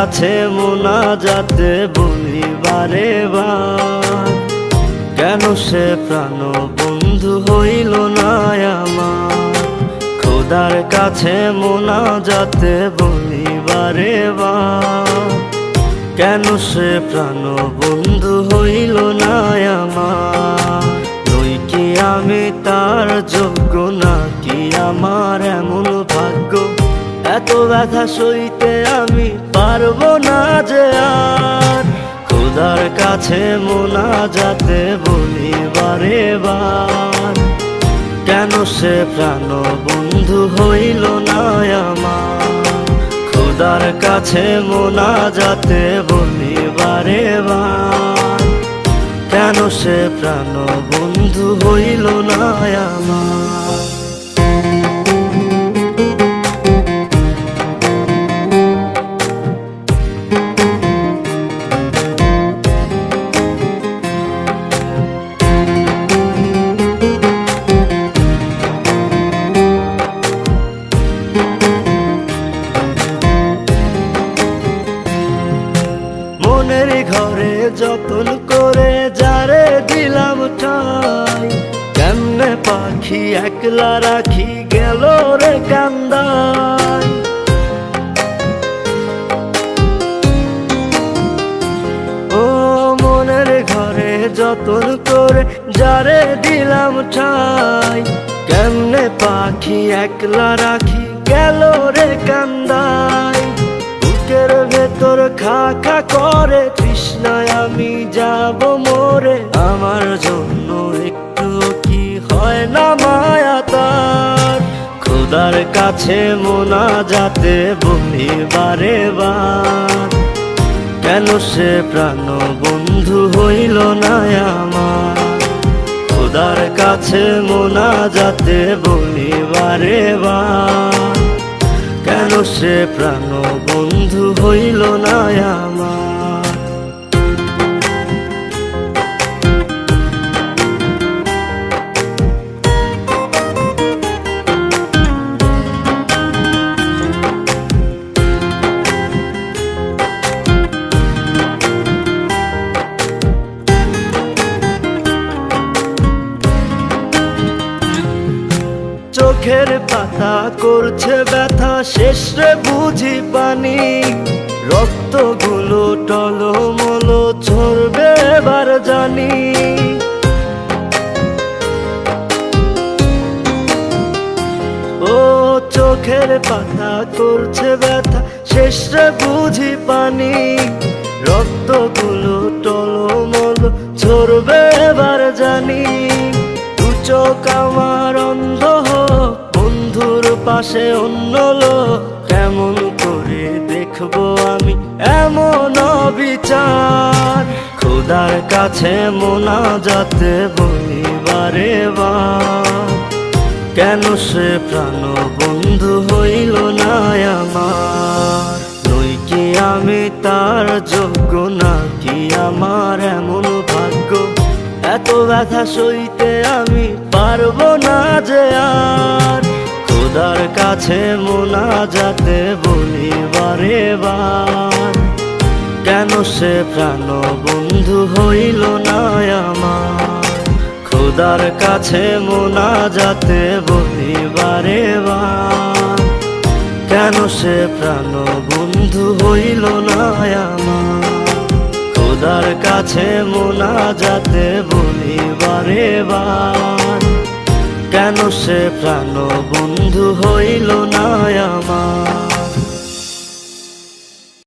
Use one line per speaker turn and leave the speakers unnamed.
কাছে মোনাজাতে বলি বারে বার, কেন সে প্রাণ বন্ধু হইল না আমার। খোদার কাছে মোনাজাতে বলি বারে বার, কেন সে প্রাণ বন্ধু হইল না আমার। নই কি আমি তার যোগ্য, নাকি আমার এমন ভাগ্য, এত ব্যথা সইতে আমি পারবো না যে আর। খোদার কাছে মোনাজাতে বলি বারে বার, কেন সে প্রাণ বন্ধু হইল না আমার। খোদার কাছে মোনাজাতে বলি বারে বার, কেন সে প্রাণ বন্ধু হইল না আমার। মনের ঘরে যতন করে যারে দিলাম ঠাই, কেমনে পাখি একলা রাখি গেল রে কান্দাই। ও মনের ঘরে যতন করে যারে দিলাম ঠাই, কেমনে পাখি একলা রাখি গেল রে কান্দাই। বুকের ভেতর খা খা করে তৃষ্ণায় আমি যাব মরে, আমার জন্য একটু কি হয় না মায়া তার। খোদার কাছে মোনাজাতে বলি বারে বার, কেন সে প্রাণ বন্ধু হইল না আমার। খোদার কাছে মোনাজাতে বলি বারে বার, কেন সে প্রাণ বন্ধু হইল না আমার। চোখের পাতা করছে ব্যথা, শেষে বুঝি পানি। রক্তগুলো টলমল ঝরবে এবার জানি। ও চোখের পাতা করছে ব্যথা, শেষে বুঝি পানি। রক্তগুলো টলমল ঝরবে এবার জানি। দু চোখ আমার অন্ধ, বন্ধুর পাশে অন্য লোক, কেমন করে দেখবো আমি এমন অবিচার। খোদার কাছে মোনাজাতে বলি বারে বার, কেন সে প্রাণ বন্ধু হইল না আমার। নই কি আমি তার যোগ্য, নাকি আমার এমন ভাগ্য, এত ব্যথা সইতে আমি পারবো না যে আর। খোদার কাছে মোনাজাতে বলি বারে বার, কেন সে প্রাণ বন্ধু হইল না আমার। খোদার কাছে মোনাজাতে বলি বারে বার, কেন সে প্রাণ বন্ধু হইল না আমার। খোদার কাছে মোনাজাতে বলি বারে বার, কেন সে প্রাণ বন্ধু হইল না আমার।